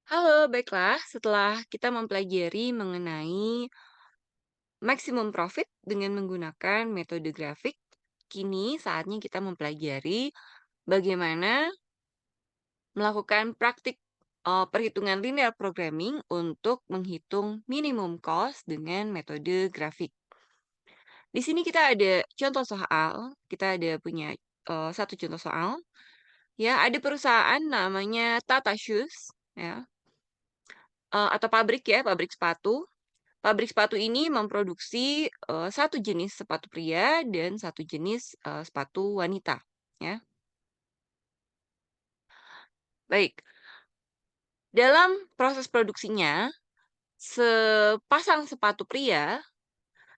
Halo, baiklah. Setelah kita mempelajari mengenai maximum profit dengan menggunakan metode grafik, kini saatnya kita mempelajari bagaimana melakukan praktik perhitungan linear programming untuk menghitung minimum cost dengan metode grafik. Di sini kita ada contoh soal, kita ada punya satu contoh soal. Ya, ada perusahaan namanya Tata Shoes, ya, atau pabrik ya, pabrik sepatu. Pabrik sepatu ini memproduksi, satu jenis sepatu pria dan satu jenis, sepatu wanita, ya. Baik, dalam proses produksinya, sepasang sepatu pria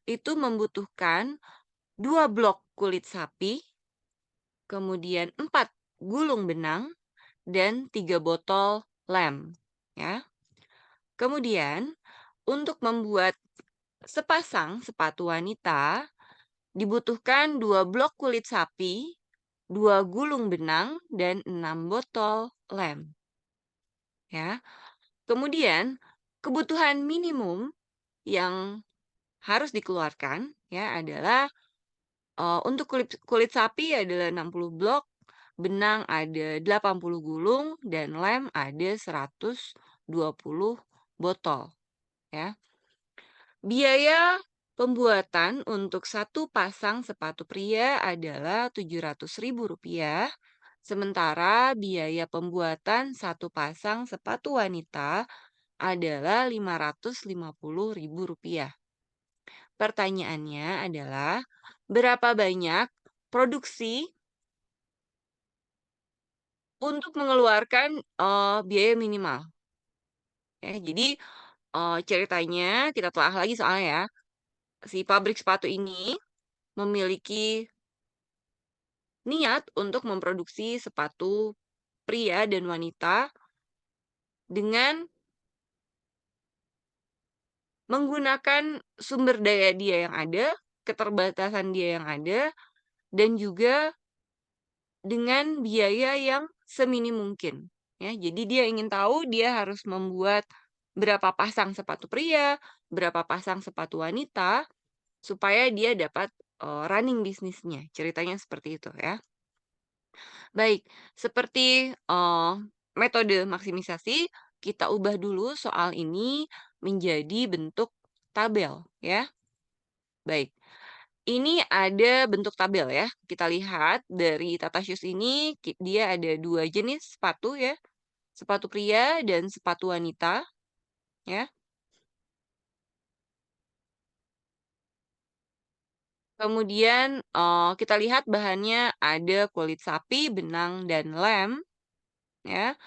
itu membutuhkan 2 blok kulit sapi, kemudian 4 gulung benang, dan 3 botol lem, ya. Kemudian, untuk membuat sepasang sepatu wanita dibutuhkan 2 blok kulit sapi, 2 gulung benang, dan 6 botol lem, ya. Kemudian, kebutuhan minimum yang harus dikeluarkan ya adalah, untuk kulit kulit sapi adalah 60 blok, benang ada 80 gulung, dan lem ada 120 botol, ya. Biaya pembuatan untuk satu pasang sepatu pria adalah Rp700.000, sementara biaya pembuatan satu pasang sepatu wanita adalah Rp550.000. Pertanyaannya adalah, berapa banyak produksi untuk mengeluarkan, biaya minimal? Ya, jadi, ceritanya kita telah lagi soalnya ya. Si pabrik sepatu ini memiliki niat untuk memproduksi sepatu pria dan wanita dengan menggunakan sumber daya dia yang ada, keterbatasan dia yang ada, dan juga dengan biaya yang seminim mungkin. Ya, jadi dia ingin tahu dia harus membuat berapa pasang sepatu pria, berapa pasang sepatu wanita, supaya dia dapat running bisnisnya. Ceritanya seperti itu ya. Baik, seperti, metode maksimisasi, kita ubah dulu soal ini menjadi bentuk tabel, ya. Baik, ini ada bentuk tabel ya. Kita lihat dari Tata Shoes ini, dia ada 2 jenis sepatu ya, sepatu pria dan sepatu wanita, ya. Kemudian, kita lihat bahannya ada kulit sapi, benang, dan lem, ya.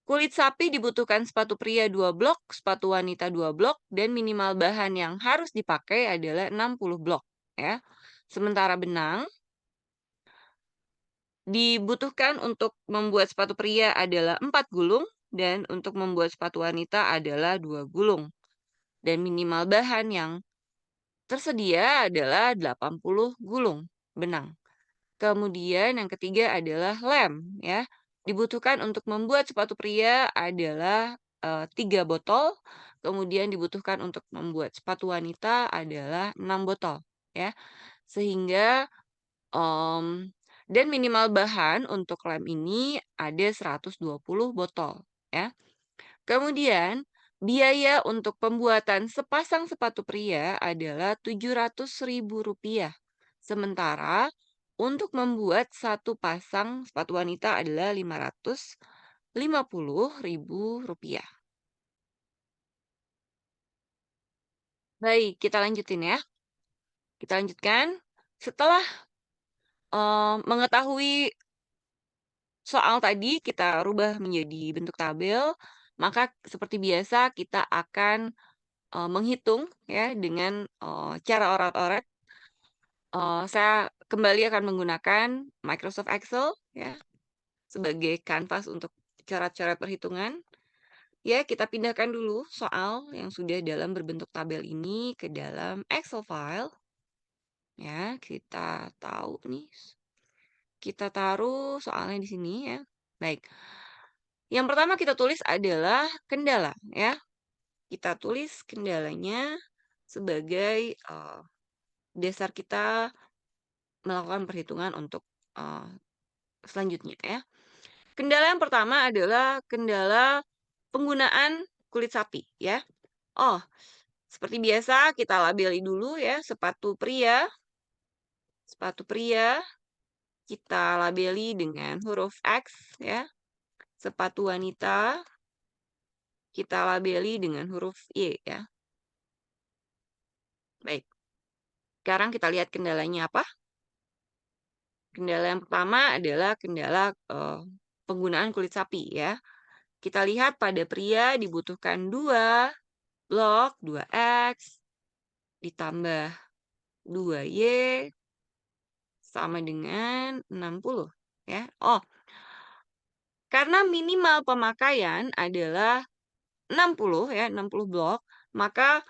Kulit sapi dibutuhkan sepatu pria 2 blok, sepatu wanita 2 blok, dan minimal bahan yang harus dipakai adalah 60 blok, ya. Sementara benang dibutuhkan untuk membuat sepatu pria adalah 4 gulung dan untuk membuat sepatu wanita adalah 2 gulung. Dan minimal bahan yang tersedia adalah 80 gulung benang. Kemudian yang ketiga adalah lem, ya. Dibutuhkan untuk membuat sepatu pria adalah, 3 botol, kemudian dibutuhkan untuk membuat sepatu wanita adalah 6 botol, ya. Sehingga, dan minimal bahan untuk lem ini ada 120 botol, ya. Kemudian, biaya untuk pembuatan sepasang sepatu pria adalah Rp700.000. Sementara untuk membuat satu pasang sepatu wanita adalah Rp550.000. Baik, kita lanjutin ya. Kita lanjutkan. Setelah mengetahui soal tadi kita rubah menjadi bentuk tabel, maka seperti biasa kita akan menghitung ya dengan cara orat-orat. Saya kembali akan menggunakan Microsoft Excel ya sebagai kanvas untuk coret-coret perhitungan. Ya, kita pindahkan dulu soal yang sudah dalam berbentuk tabel ini ke dalam Excel file. Ya, kita tahu nih, kita taruh soalnya di sini ya. Baik. Yang pertama kita tulis adalah kendala, ya. Kita tulis kendalanya sebagai, dasar kita melakukan perhitungan untuk, eee, selanjutnya, ya. Kendala yang pertama adalah kendala penggunaan kulit sapi, ya. Oh, seperti biasa kita labeli dulu ya, sepatu pria kita labeli dengan huruf X ya, sepatu wanita kita labeli dengan huruf Y ya. Baik, sekarang kita lihat kendalanya apa. Kendala yang pertama adalah kendala, penggunaan kulit sapi ya. Kita lihat pada pria dibutuhkan 2 blok, 2X ditambah 2Y sama dengan 60 ya. Oh, karena minimal pemakaian adalah 60 ya, 60 blok, maka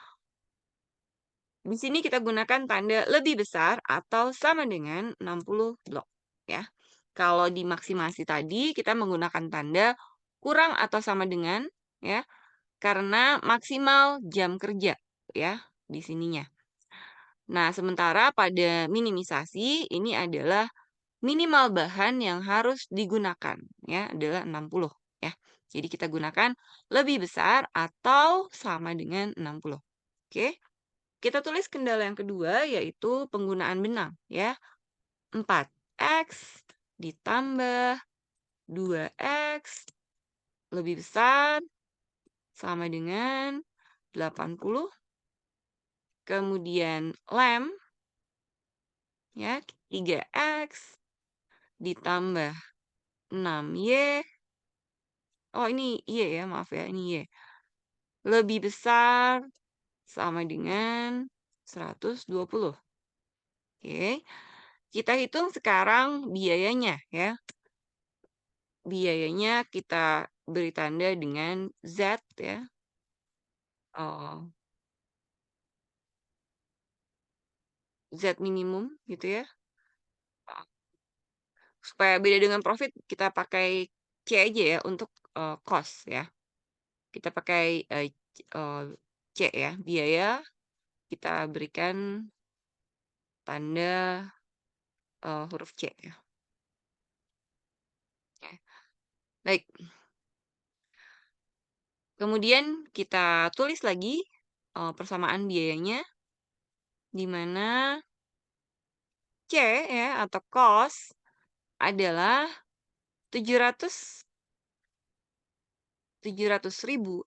di sini kita gunakan tanda lebih besar atau sama dengan 60 blok ya. Kalau di maksimasi tadi kita menggunakan tanda kurang atau sama dengan ya, karena maksimal jam kerja ya di sininya. Nah, sementara pada minimisasi ini adalah minimal bahan yang harus digunakan ya adalah 60 ya. Jadi kita gunakan lebih besar atau sama dengan 60. Oke. Kita tulis kendala yang kedua yaitu penggunaan benang ya. 4X ditambah 2X lebih besar sama dengan 80. Kemudian lem ya 3X ditambah 6Y. Oh, ini Y ya, maaf ya, ini Y. Lebih besar sama dengan 120. Oke. Kita hitung sekarang biayanya ya. Biayanya kita beri tanda dengan Z ya. Oh, Z minimum gitu ya. Oh, supaya beda dengan profit kita pakai C aja ya untuk, cost ya. Kita pakai, C ya, biaya kita berikan tanda, huruf C ya. Oke, baik. Kemudian kita tulis lagi, persamaan biayanya, di mana C ya atau cost adalah 700.000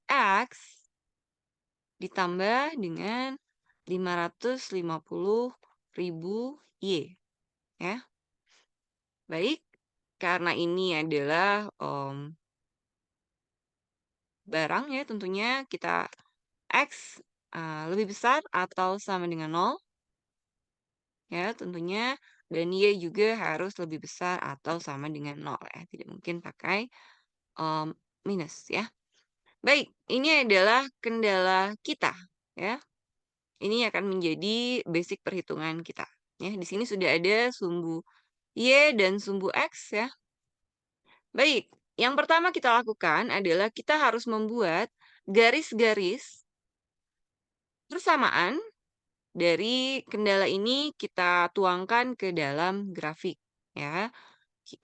X ditambah dengan 550.000 Y ya. Baik, karena ini adalah, barang ya tentunya kita X, lebih besar atau sama dengan 0 ya tentunya, dan Y juga harus lebih besar atau sama dengan 0 ya, tidak mungkin pakai, mmm, minus ya. Baik, ini adalah kendala kita ya. Ini akan menjadi basic perhitungan kita ya. Di sini sudah ada sumbu Y dan sumbu X ya. Baik, yang pertama kita lakukan adalah kita harus membuat garis-garis persamaan dari kendala ini kita tuangkan ke dalam grafik ya.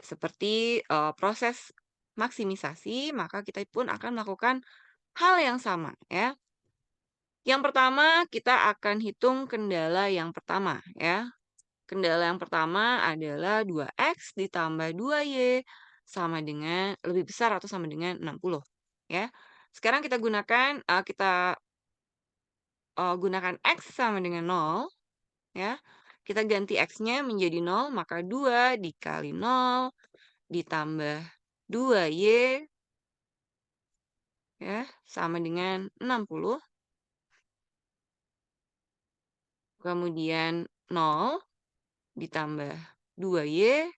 Seperti, proses maksimisasi, maka kita pun akan melakukan hal yang sama ya. Yang pertama kita akan hitung kendala yang pertama ya. Kendala yang pertama adalah 2X ditambah 2Y sama dengan lebih besar atau sama dengan 60 ya. Sekarang kita gunakan, gunakan X sama dengan 0 ya. Kita ganti X-nya menjadi 0, maka 2 dikali 0 ditambah 2Y ya sama dengan 60. Kemudian 0 ditambah 2Y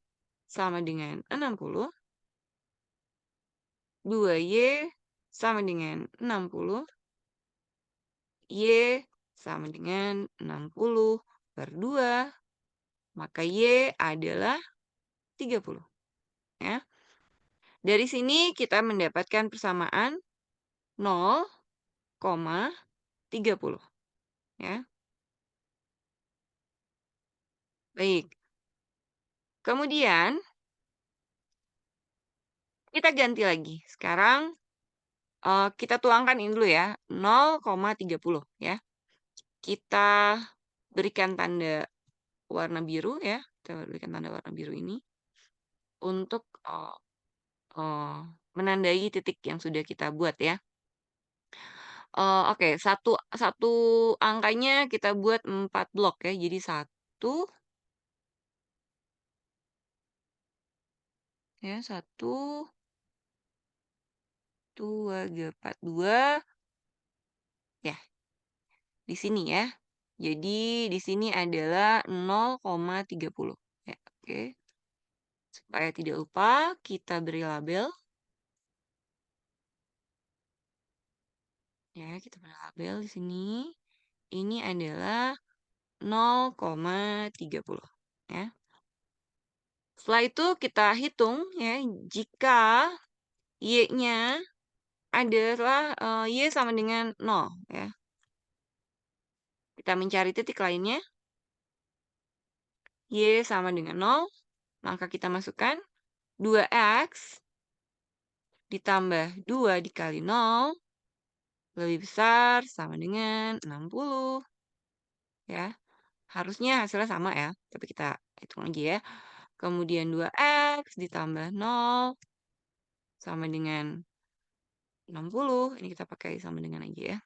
sama dengan 60. 2Y sama dengan 60. Y sama dengan 60 per 2, maka Y adalah 30 ya. Dari sini kita mendapatkan persamaan 0,30 ya. Baik, kemudian kita ganti lagi. Sekarang, kita tuangkan ini dulu ya, 0,30 ya. Kita berikan tanda warna biru ya, kita berikan tanda warna biru ini untuk, eee, menandai titik yang sudah kita buat ya. Oke, satu satu angkanya kita buat 4 blok ya, jadi 1 ya, 1, 2, 4, 2 ya, di sini ya. Jadi di sini adalah 0,30 ya, oke. Supaya tidak lupa kita beri label ya, kita beri label di sini. Ini adalah 0,30 ya. Setelah itu kita hitung ya, jika Y-nya adalah, Y sama dengan 0 ya. Kita mencari titik lainnya, Y sama dengan 0, maka kita masukkan 2X ditambah 2 dikali 0 lebih besar sama dengan 60 ya. Harusnya hasilnya sama ya, tapi kita hitung lagi ya. Kemudian 2X ditambah 0 sama dengan 60, ini kita pakai sama dengan aja ya.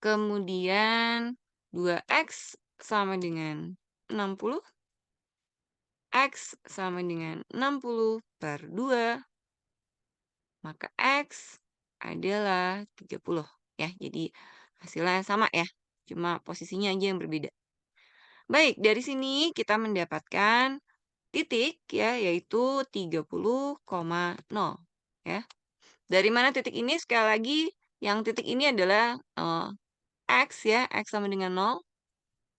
Kemudian 2X sama dengan 60, X sama dengan 60 per 2, maka X adalah 30 ya. Jadi hasilnya sama ya, cuma posisinya aja yang berbeda. Baik, dari sini kita mendapatkan titik ya, yaitu 30,0 ya. Dari mana titik ini? Sekali lagi, yang titik ini adalah, X ya, X sama dengan 0,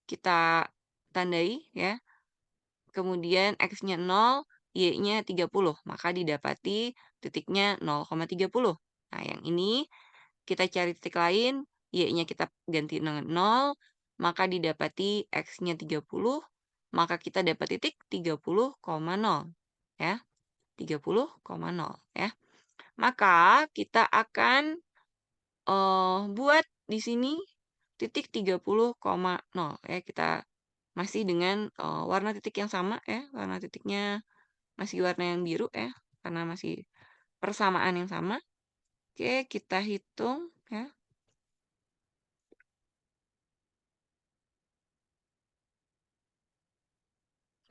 kita tandai ya. Kemudian X-nya 0, Y-nya 30, maka didapati titiknya 0,30. Nah, yang ini kita cari titik lain, Y-nya kita ganti dengan 0, maka didapati X-nya 30, maka kita dapat titik 30,0 ya, 30,0 ya. Maka kita akan, buat di sini titik 30,0 ya, kita masih dengan, warna titik yang sama ya, warna titiknya masih warna yang biru ya, karena masih persamaan yang sama. Oke, kita hitung ya.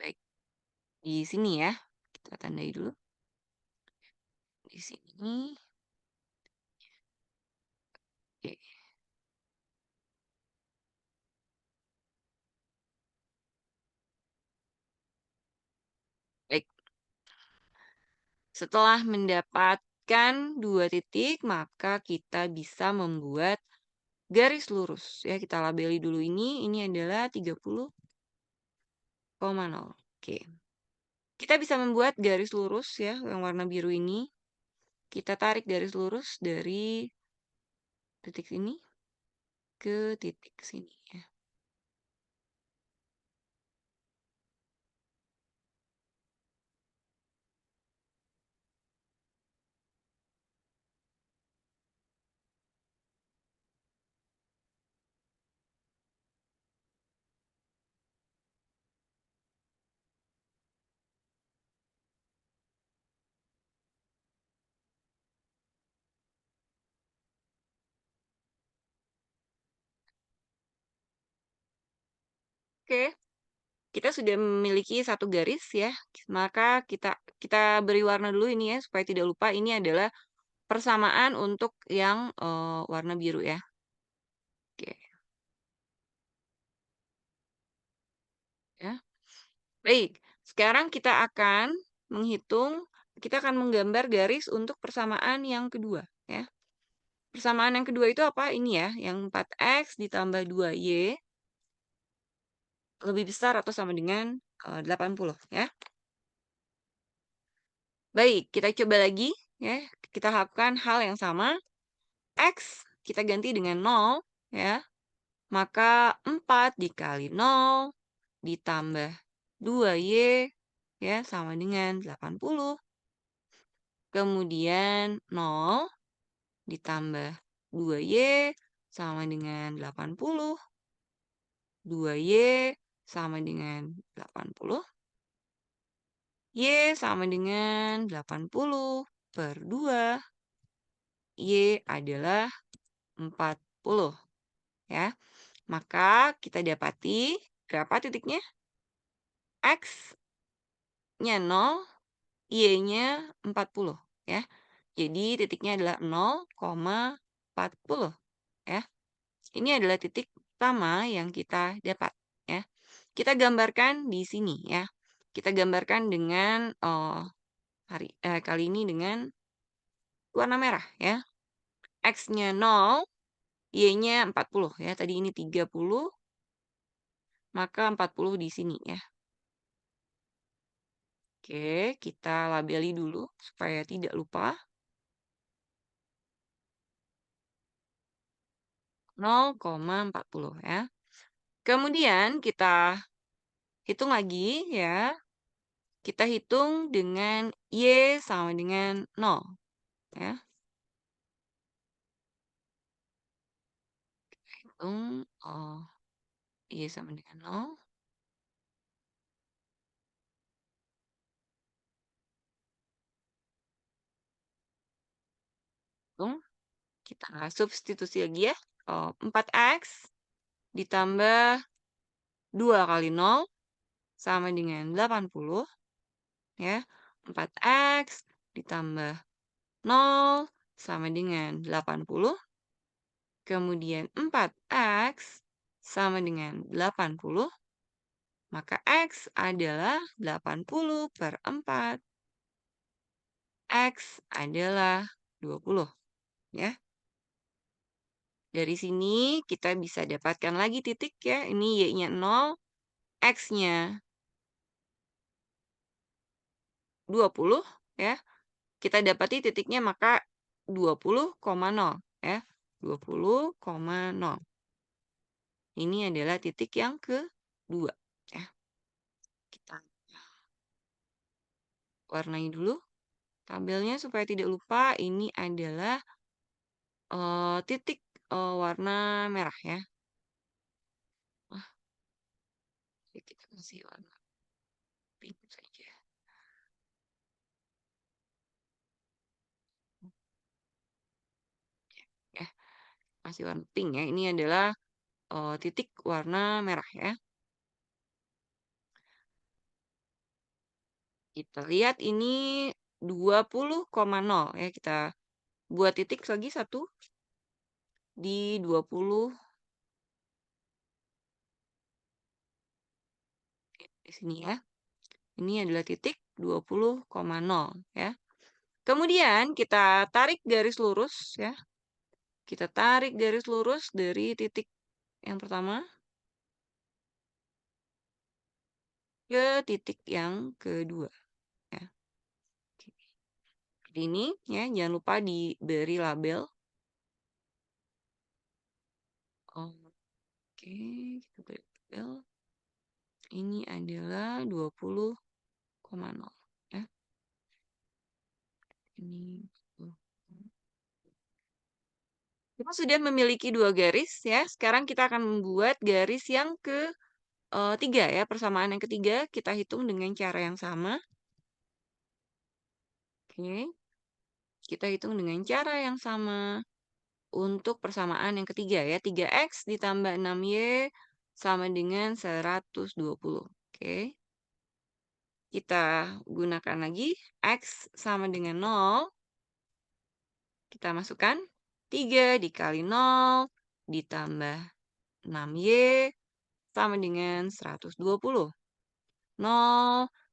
Baik, di sini ya, kita tandai dulu. Di sini, oke. Baik, setelah mendapatkan 2 titik, maka kita bisa membuat garis lurus ya, kita labeli dulu ini adalah 30,0. Oke. Kita bisa membuat garis lurus ya, yang warna biru ini. Kita tarik garis lurus dari titik sini ke titik sini ya. Oke, kita sudah memiliki satu garis ya, maka kita beri warna dulu ini ya, supaya tidak lupa ini adalah persamaan untuk yang, warna biru ya. Oke, ya. Baik, sekarang kita akan menggambar garis untuk persamaan yang kedua ya. Persamaan yang kedua itu apa? Ini ya, yang 4X ditambah 2Y lebih besar atau sama dengan, 80 ya. Baik, kita coba lagi ya. Kita lakukan hal yang sama. X kita ganti dengan 0 ya. Maka 4 dikali 0 ditambah 2Y ya sama dengan 80. Kemudian 0 ditambah 2Y sama dengan 80. 2Y sama dengan 80. Y sama dengan 80 per 2. Y adalah 40 ya. Maka kita dapati berapa titiknya? X-nya 0, Y-nya 40 ya. Jadi titiknya adalah 0,40 ya. Ini adalah titik pertama yang kita dapat ya. Kita gambarkan di sini ya. Kita gambarkan dengan kali ini dengan warna merah ya. X-nya 0, Y-nya 40 ya. Tadi ini 30, maka 40 di sini ya. Oke, kita labeli dulu supaya tidak lupa. 0,40 ya. Kemudian kita hitung lagi ya. Kita hitung dengan Y sama dengan 0 ya. Hitung Y sama dengan 0. Hitung. Kita substitusi lagi ya. 4X ditambah 2 kali 0 sama dengan 80 ya. 4X ditambah 0 sama dengan 80. Kemudian 4X sama dengan 80. Maka X adalah 80 per 4. X adalah 20 ya. Dari sini kita bisa dapatkan lagi titik ya. Ini Y-nya 0, X-nya 20 ya. Kita dapati titiknya maka 20,0 ya. 20,0. Ini adalah titik yang kedua ya. Kita warnai dulu tabelnya supaya tidak lupa. Ini adalah titik warna merah ya. Oke, kita kasih warna pink saja. Ya, kasih warna pink ya. Ini adalah titik warna merah ya. Kita lihat ini 20,0 ya. Kita buat titik lagi satu di 20 di sini ya. Ini adalah titik 20,0 ya. Kemudian kita tarik garis lurus ya. Kita tarik garis lurus dari titik yang pertama ke titik yang kedua ya. Oke. Seperti ini ya, jangan lupa diberi label. Oke, kita beri label. Ini adalah 20,0 ya. Ini kita sudah memiliki 2 garis ya. Sekarang kita akan membuat garis yang ketiga ya. Persamaan yang ketiga kita hitung dengan cara yang sama. Oke. Kita hitung dengan cara yang sama untuk persamaan yang ketiga ya. 3X ditambah 6Y sama dengan 120. Oke. Kita gunakan lagi X sama dengan 0. Kita masukkan 3 dikali 0 ditambah 6Y sama dengan 120. 0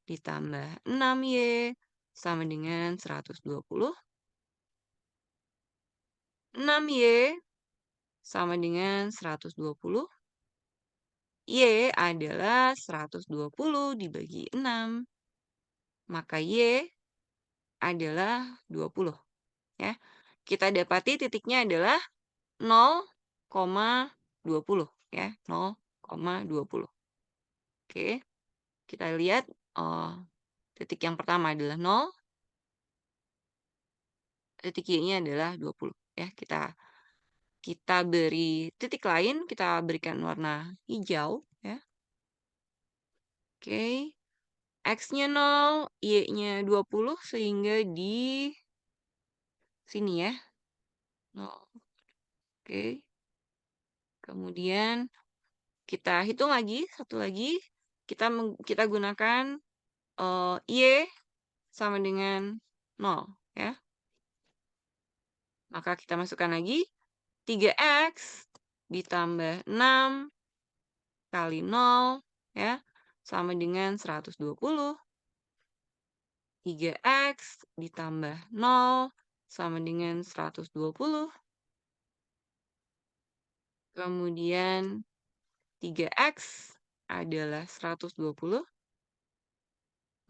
ditambah 6Y sama dengan 120. 6Y sama dengan 120. Y adalah 120 dibagi 6. Maka Y adalah 20 ya. Kita dapati titiknya adalah 0,20 ya, 0,20. Oke, kita lihat, eee, titik yang pertama adalah 0, titik Y-nya adalah 20 ya. Kita kita beri titik lain, kita berikan warna hijau ya. Oke, X-nya 0, Y-nya 20 sehingga di sini ya, 0. Oke, kemudian kita hitung lagi, satu lagi, kita gunakan, Y sama dengan 0 ya. Maka kita masukkan lagi 3X ditambah 6 kali 0 ya, sama dengan 120. 3X ditambah 0 sama dengan 120. Kemudian 3X adalah 120,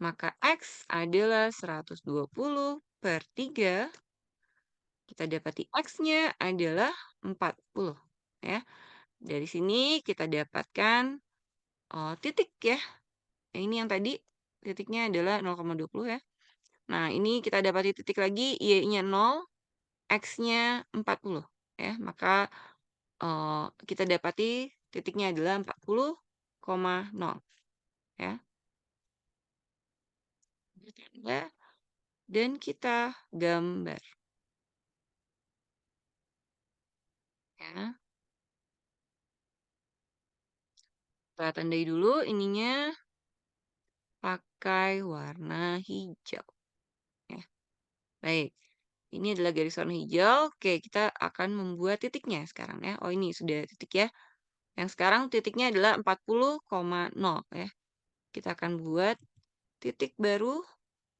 maka X adalah 120 per 3. Kita dapati X-nya adalah 40 ya. Dari sini kita dapatkan, titik ya. Ini yang tadi titiknya adalah 0,20 ya. Nah, ini kita dapati titik lagi, Y-nya 0, X-nya 40 ya. Maka, kita dapati titiknya adalah 40,0 ya. Ditambah dan kita gambar ya. Kita tandai dulu ininya pakai warna hijau ya. Baik, ini adalah garis warna hijau. Oke, kita akan membuat titiknya sekarang ya. Oh, ini sudah titik ya. Yang sekarang titiknya adalah 40,0 ya. Kita akan buat titik baru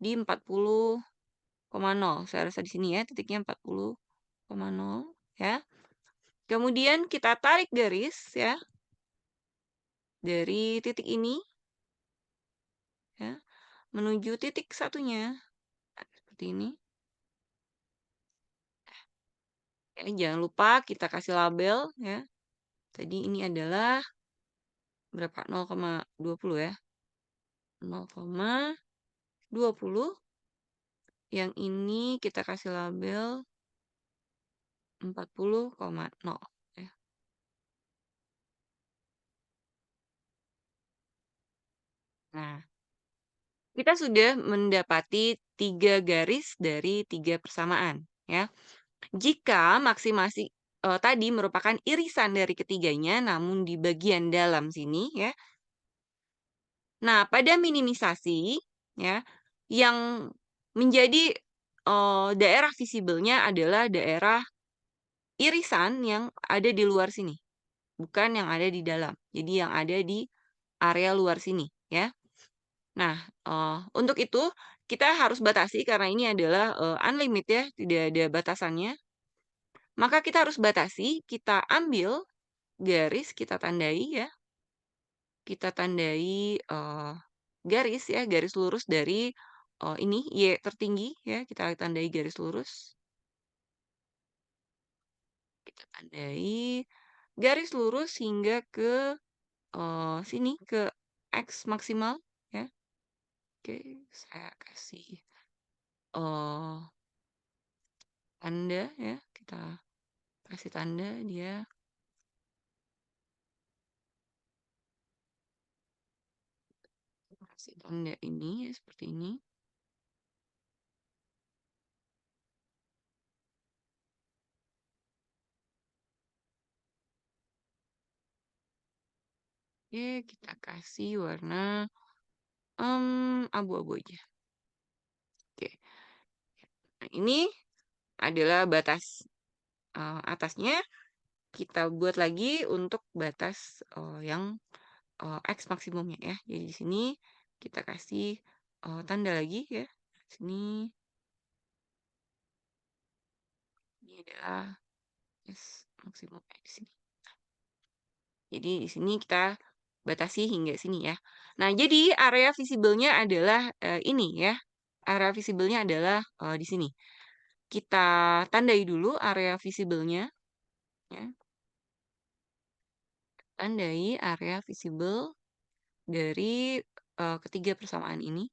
di 40,0. Saya rasa di sini ya, titiknya 40,0 ya. Kemudian kita tarik garis ya dari titik ini ya menuju titik satunya. Nah, seperti ini. Ya, jangan lupa kita kasih label ya. Tadi ini adalah berapa? 0,20 ya. 0,20. Yang ini kita kasih label 40,0 ya. Nah, kita sudah mendapati 3 garis dari 3 persamaan ya. Jika maksimasi tadi merupakan irisan dari ketiganya namun di bagian dalam sini ya. Nah, pada minimisasi ya, yang menjadi, daerah visibelnya adalah daerah irisan yang ada di luar sini, bukan yang ada di dalam. Jadi yang ada di area luar sini ya. Nah, untuk itu kita harus batasi karena ini adalah, unlimit ya, tidak ada batasannya. Maka kita harus batasi, kita ambil garis, kita tandai ya. Kita tandai, garis ya, garis lurus dari, ini Y tertinggi ya, kita tandai garis lurus. Kita tandai garis lurus hingga ke, sini, ke X maksimal ya. Oke, saya kasih, eee, tanda ya, kita kasih tanda dia. Kasih tanda ini ya, seperti ini. Oke, kita kasih warna, abu-abu aja. Oke. Nah, ini adalah batas, atasnya. Kita buat lagi untuk batas, yang, X maksimumnya ya. Jadi di sini kita kasih, tanda lagi ya. Sini, ini adalah X maksimumnya di sini. Jadi di sini kita batasi hingga sini ya. Nah, jadi area visibelnya adalah, ini ya. area visible-nya adalah, di sini. Kita tandai dulu area visible-nya, ya. Tandai area visible dari, ketiga persamaan ini.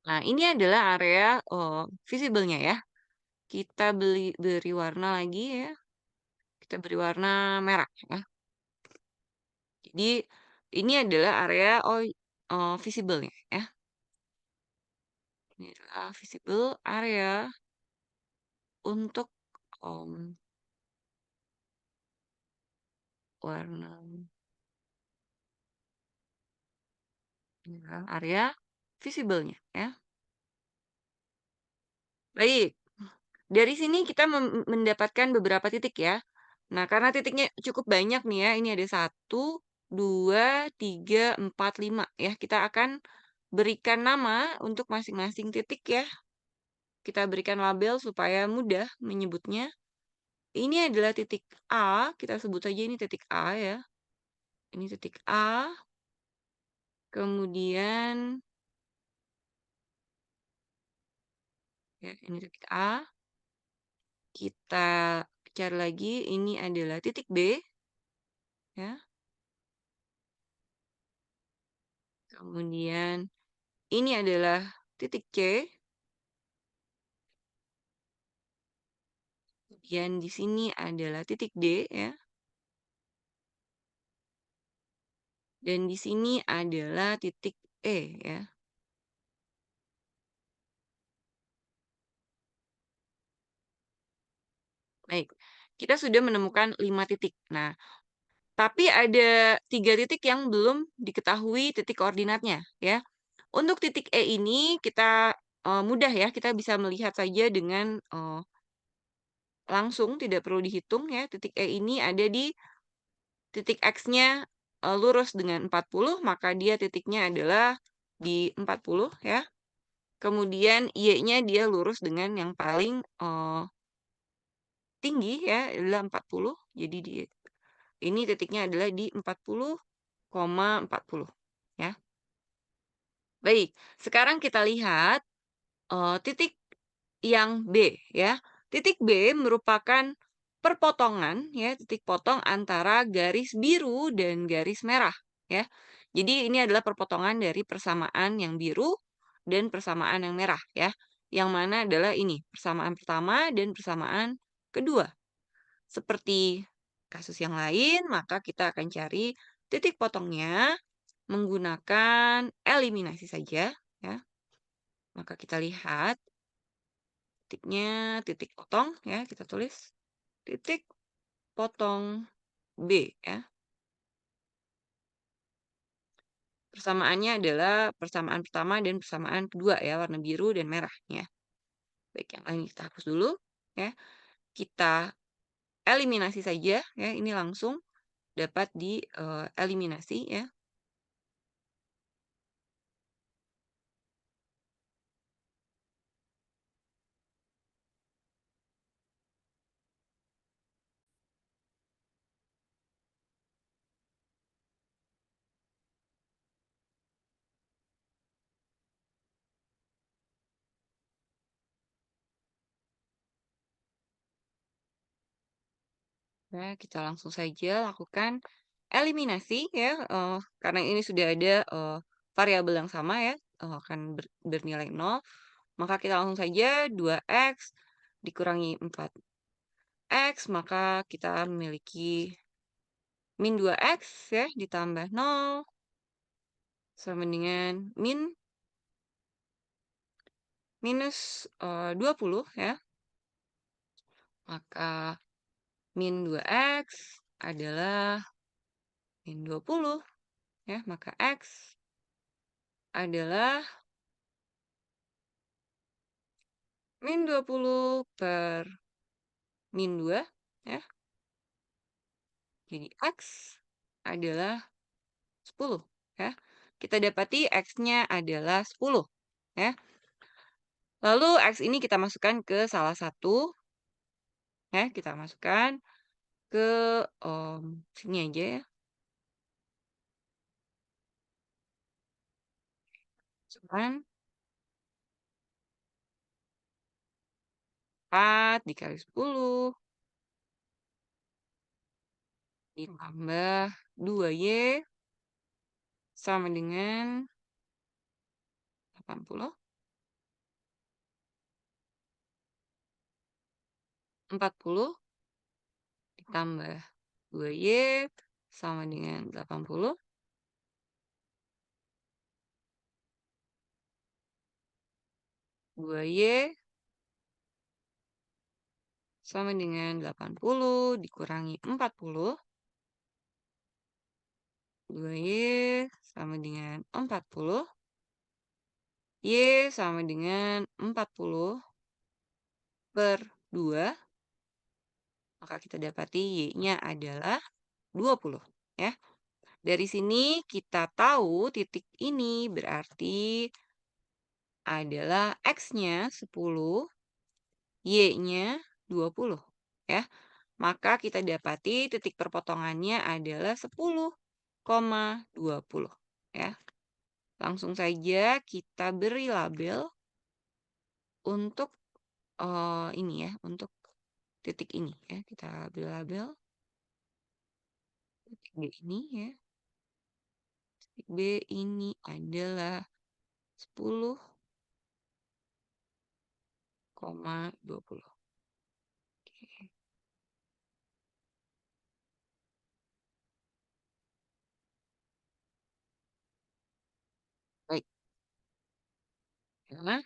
Nah, ini adalah area, visible-nya ya. Kita beri warna lagi ya, kita beri warna merah ya. Jadi ini adalah area visible-nya ya. Ini adalah visible area untuk, mmm, warna ini adalah area visible-nya ya. Baik, dari sini kita mendapatkan beberapa titik ya. Nah, karena titiknya cukup banyak nih ya, ini ada 1, 2, 3, 4, 5 ya. Kita akan berikan nama untuk masing-masing titik ya. Kita berikan label supaya mudah menyebutnya. Ini adalah titik A, kita sebut saja ini titik A ya. Ini titik A, kemudian ya, ini titik A. Kita cari lagi, ini adalah titik B ya. Kemudian ini adalah titik C. Kemudian di sini adalah titik D ya. Dan di sini adalah titik E ya. Baik, kita sudah menemukan 5 titik. Nah, tapi ada 3 titik yang belum diketahui titik koordinatnya ya. Untuk titik E ini kita, mudah ya, kita bisa melihat saja dengan, langsung tidak perlu dihitung ya. Titik E ini ada di titik X-nya, lurus dengan 40, maka dia titiknya adalah di 40 ya. Kemudian Y-nya dia lurus dengan yang paling, tinggi ya, adalah 40. Jadi ini titiknya adalah di 40,40 ya. Baik, sekarang kita lihat, titik yang B ya. Titik B merupakan perpotongan ya, titik potong antara garis biru dan garis merah ya. Jadi ini adalah perpotongan dari persamaan yang biru dan persamaan yang merah ya. Yang mana adalah ini, persamaan pertama dan persamaan kedua. Seperti kasus yang lain, maka kita akan cari titik potongnya menggunakan eliminasi saja ya. Maka kita lihat titiknya, titik potong ya, kita tulis titik potong B ya. Persamaannya adalah persamaan pertama dan persamaan kedua ya, warna biru dan merah ya. Baik, yang lain kita hapus dulu ya. Kita eliminasi saja ya, ini langsung dapat dieliminasi ya. Nah, kita langsung saja lakukan eliminasi ya, karena ini sudah ada, variabel yang sama ya, akan bernilai 0, maka kita langsung saja 2x dikurangi 4x, maka kita memiliki min 2x ya, ditambah 0 sama dengan minus, 20 ya. Maka min 2x adalah min 20 ya, maka x adalah min 20/20. min 2, ya. Jadi X adalah 10, ya. Kita dapati X-nya adalah 10, ya. Lalu X ini kita masukkan ke salah satu, ya, kita masukkan ke, sini aja ya, masukkan 4 dikali 10 ditambah 2Y sama dengan 80, 40 ditambah 2Y sama dengan 80, 2Y sama dengan 80 dikurangi 40, 2Y sama dengan 40, Y sama dengan 40 per 2, maka kita dapati Y-nya adalah 20, ya. Dari sini kita tahu titik ini berarti adalah X-nya 10, Y-nya 20, ya. Maka kita dapati titik perpotongannya adalah 10,20, ya. Langsung saja kita beri label untuk, ini ya, untuk titik ini ya, kita beri label titik B ini ya. Titik B ini adalah 10,20. Oke, baik. Ya.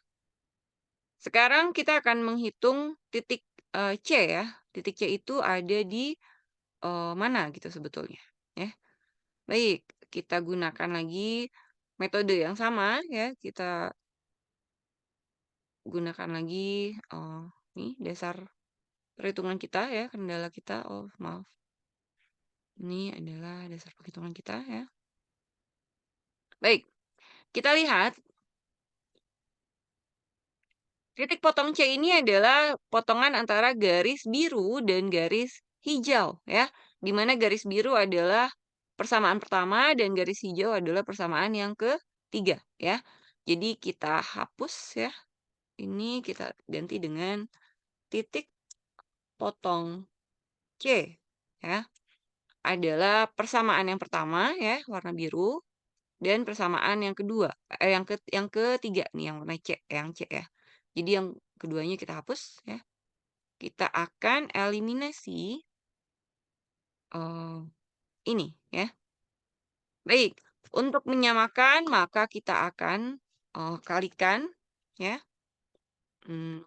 Sekarang kita akan menghitung titik, C ya. Titik C itu ada di, mana gitu sebetulnya, ya. Baik, kita gunakan lagi metode yang sama ya, kita gunakan lagi, nih dasar perhitungan kita ya, kendala kita, oh maaf, ini adalah dasar perhitungan kita ya. Baik, kita lihat titik potong C ini adalah potongan antara garis biru dan garis hijau ya, di mana garis biru adalah persamaan pertama dan garis hijau adalah persamaan yang ketiga ya. Jadi kita hapus ya, ini kita ganti dengan titik potong C ya, adalah persamaan yang pertama ya, warna biru, dan persamaan yang kedua, yang ketiga nih yang warna C, yang C ya. Jadi yang keduanya kita hapus ya. Kita akan eliminasi, ini ya. Baik, untuk menyamakan maka kita akan, kalikan ya, mmm,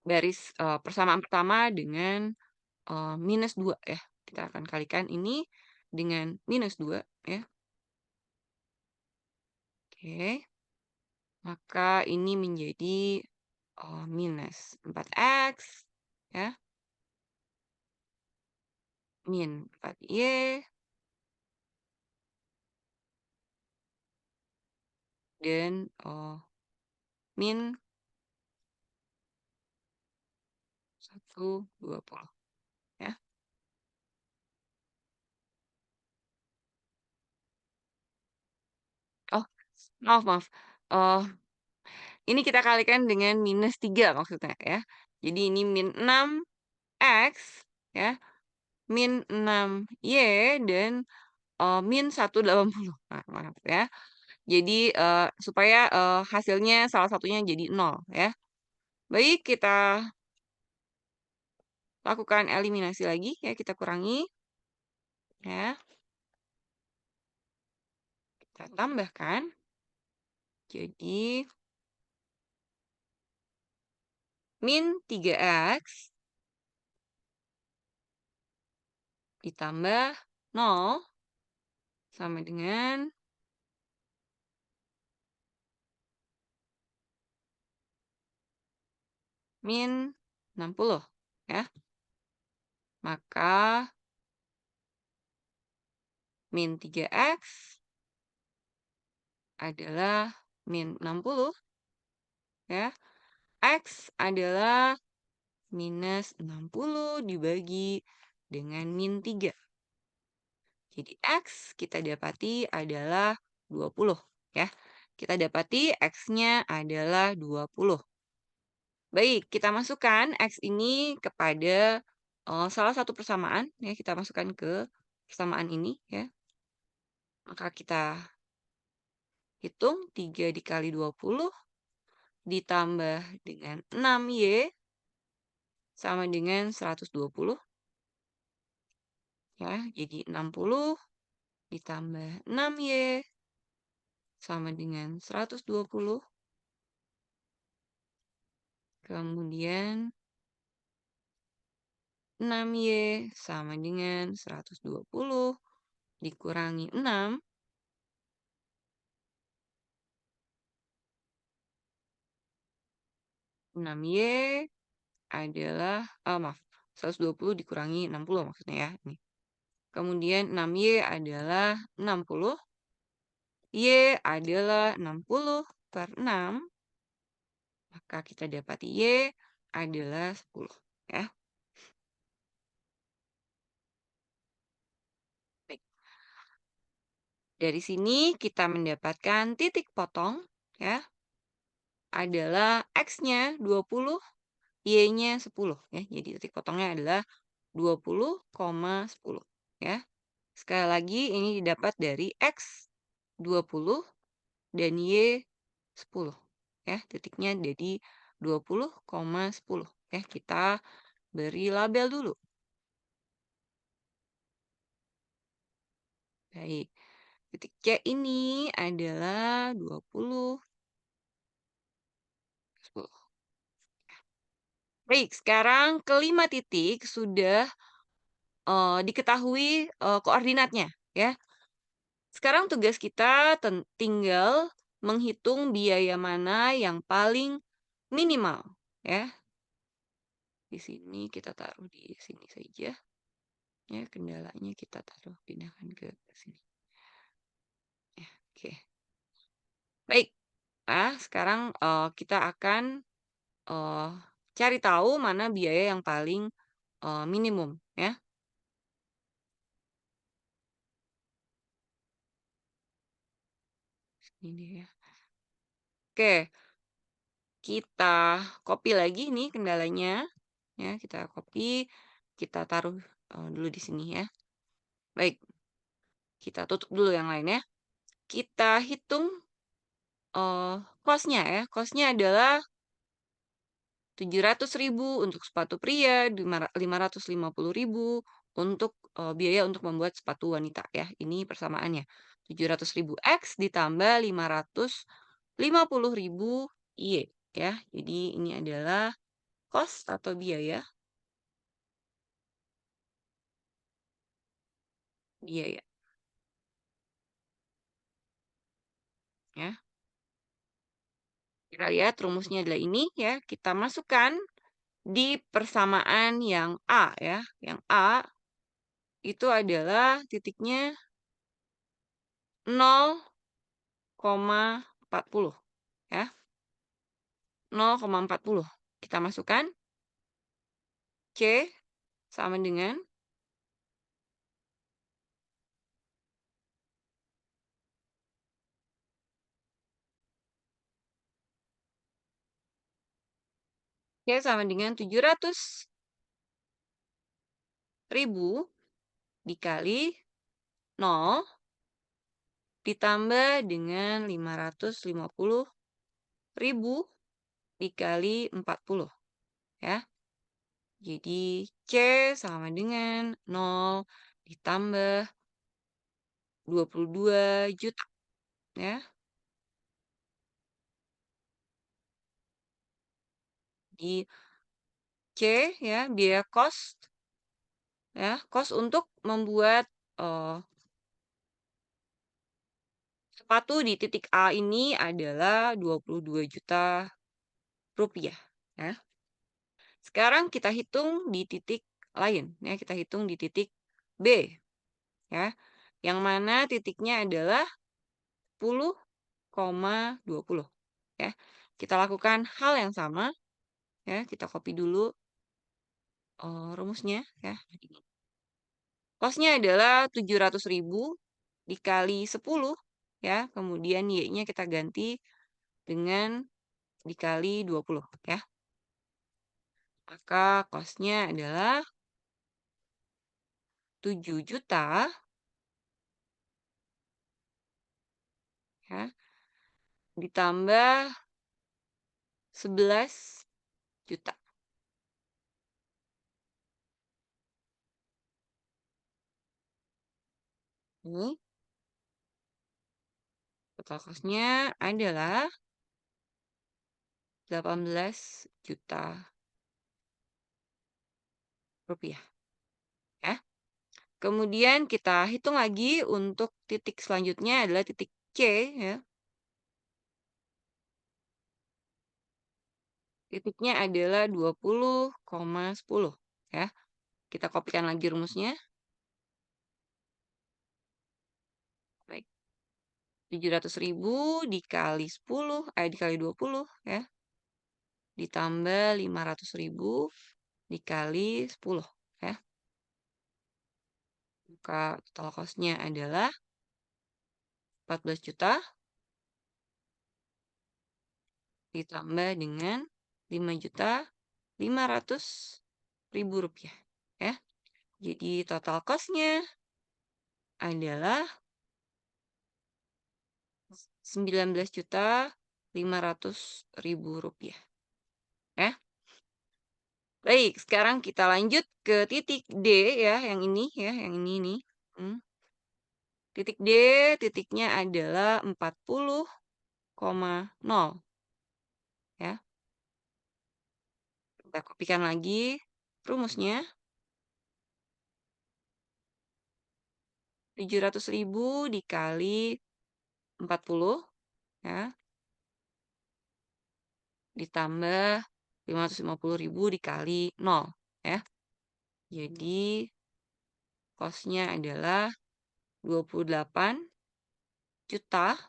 garis, persamaan pertama dengan, -2 ya. Kita akan kalikan ini dengan -2 ya. Oke, maka ini menjadi, minus 4X ya, min 4Y dan, min 120 ya. Oh, maaf maaf, ini kita kalikan dengan -3 maksudnya ya. Jadi ini min 6X ya, min 6Y dan, min 180. Nah, maaf ya. Jadi, supaya, hasilnya salah satunya jadi 0 ya. Baik, kita lakukan eliminasi lagi ya, kita kurangi ya, kita tambahkan. Jadi min 3X ditambah 0 sama dengan min 60 ya. Maka min 3x adalah min 60 ya. X adalah minus 60 dibagi dengan min 3. Jadi X kita dapati adalah 20 ya. Kita dapati X-nya adalah 20. Baik, kita masukkan X ini kepada salah satu persamaan ya, kita masukkan ke persamaan ini ya. Maka kita hitung 3 dikali 20 ditambah dengan 6Y sama dengan 120 ya. Jadi 60 ditambah 6Y sama dengan 120. Kemudian 6Y sama dengan 120 dikurangi 6. 6Y adalah, maaf, 120 dikurangi 60 maksudnya ya, ini. Kemudian 6Y adalah 60, Y adalah 60 per 6, maka kita dapat Y adalah 10 ya. Baik. Dari sini kita mendapatkan titik potong ya, adalah X-nya 20, Y-nya 10 ya. Jadi titik potongnya adalah 20,10 ya. Sekali lagi ini didapat dari X 20 dan Y 10 ya. Titiknya jadi 20,10 ya. Kita beri label dulu. Baik. Titik C ini adalah 20, 10. Baik, sekarang kelima titik sudah diketahui koordinatnya ya. Sekarang tugas kita tinggal menghitung biaya mana yang paling minimal ya. Di sini kita taruh di sini saja. Ya, kendalanya kita taruh pindahkan ke sini. Ya, oke. Baik. Sekarang kita akan eh, cari tahu mana biaya yang paling minimum ya. Ini dia ya. Oke, kita copy lagi nih kendalanya. Ya, kita copy, kita taruh dulu di sini ya. Baik, kita tutup dulu yang lain ya. Kita hitung cost-nya ya. Cost-nya adalah 700.000 untuk sepatu pria, 550.000 untuk biaya untuk membuat sepatu wanita ya. Ini persamaannya. 700.000 X ditambah 550.000 Y ya. Jadi ini adalah cost atau biaya. Biaya ya. Kita lihat rumusnya adalah ini ya. Kita masukkan di persamaan yang A ya. Yang A itu adalah titiknya 0,40 ya. 0,40. Kita masukkan C sama dengan C sama dengan 700.000 dikali 0 ditambah dengan 550.000 dikali 40 ya. Jadi C sama dengan 0 ditambah 22 juta ya. Di C ya, biaya cost ya, cost untuk membuat sepatu di titik A ini adalah 22 juta rupiah ya. sekarang kita hitung di titik lain ya, kita hitung di titik B ya. Yang mana titiknya adalah 10,20 ya. Kita lakukan hal yang sama ya, kita copy dulu, rumusnya ya. Kosnya adalah 700.000 dikali 10 ya, kemudian Y-nya kita ganti dengan dikali 20 ya. Maka kosnya adalah 7 juta ya, ditambah 11 juta. Ini total cost-nya adalah 18 juta rupiah ya. Kemudian kita hitung lagi untuk titik selanjutnya adalah titik C ya. Titiknya adalah 20,10 ya. Kita kopikan lagi rumusnya. Baik. 700.000 dikali 10, dikali 20 ya. Ditambah 500.000 dikali 10 ya. Maka total cost-nya adalah 14 juta ditambah dengan 5.500.000 rupiah ya. Jadi total cost-nya adalah 19.500.000 rupiah ya. Baik, sekarang kita lanjut ke titik D ya, yang ini ya, yang ini nih. Hmm. Titik D, titiknya adalah 40,0 ya. Kita kopikan lagi rumusnya. 700.000 dikali 40 ya, ditambah 550.000 dikali 0 ya. Jadi cost-nya adalah 28 juta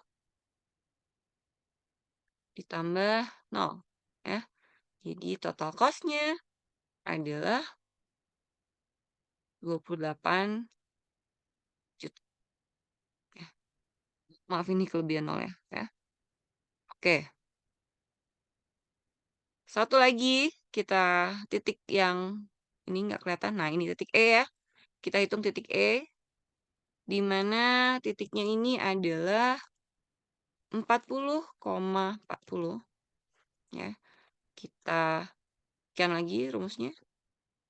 ditambah 0 ya. Jadi total cost-nya adalah 28 juta ya. Maaf ini kelebihan 0 ya. Oke. Satu lagi kita titik yang ini nggak kelihatan. Nah, ini titik E ya. Kita hitung titik E di mana titiknya ini adalah 40,40 ya. Kita kan lagi rumusnya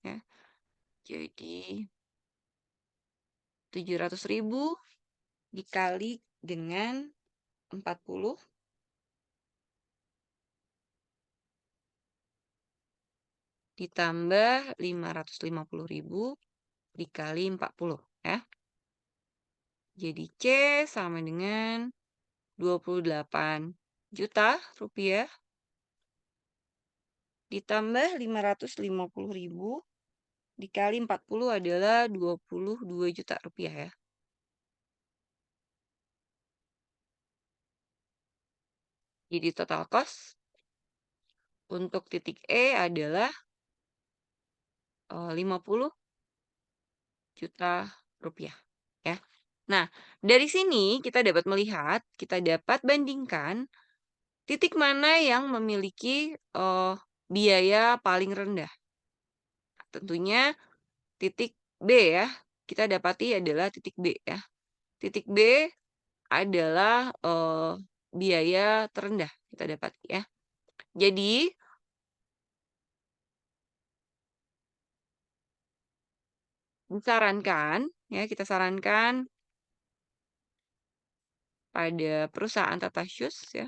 ya. Jadi 700.000 dikali dengan 40 ditambah 550.000 dikali 40 ya. Jadi C sama dengan 28 juta rupiah ditambah 550.000 dikali 40 adalah 22 juta rupiah ya. Jadi total cost untuk titik E adalah 50 juta rupiah ya. Nah, dari sini kita dapat melihat, kita dapat bandingkan titik mana yang memiliki biaya paling rendah. Tentunya titik B ya. Kita dapati adalah titik B ya. Titik B adalah biaya terendah kita dapati ya. Jadi disarankan ya, kita sarankan pada perusahaan Tata Shoes ya,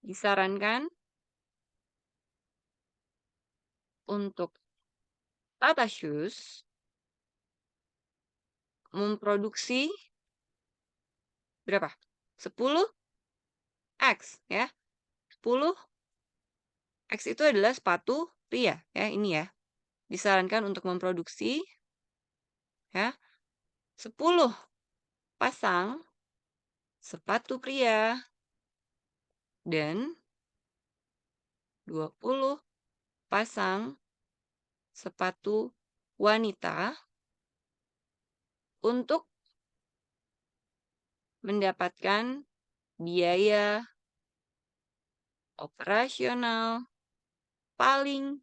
disarankan untuk Tata Shoes memproduksi berapa? 10X ya. 10 X itu adalah sepatu pria, ya, ini ya. Disarankan untuk memproduksi, ya, 10 pasang sepatu pria dan 20 pasang sepatu wanita untuk mendapatkan biaya operasional paling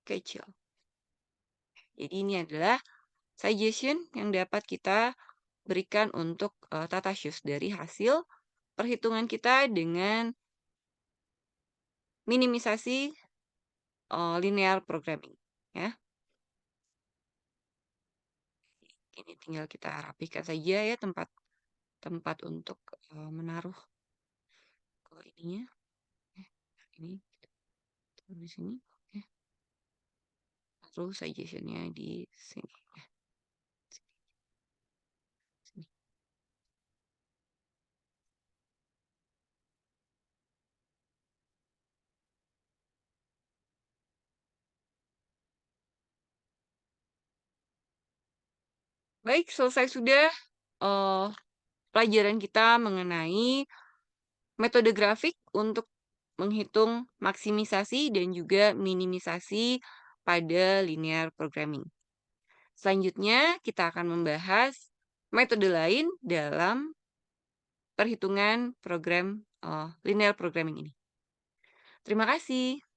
kecil. Jadi ini adalah suggestion yang dapat kita berikan untuk tata shoes dari hasil perhitungan kita dengan minimisasi linear programming, ya. Ini tinggal kita rapikan saja ya tempat tempat untuk menaruh ininya. Ini taruh di sini. Oke. Taruh suggestion-nya di sini. Sini. Baik, selesai sudah eh, pelajaran kita mengenai metode grafik untuk menghitung maksimisasi dan juga minimisasi pada linear programming. Selanjutnya, kita akan membahas metode lain dalam perhitungan program linear programming ini. Terima kasih.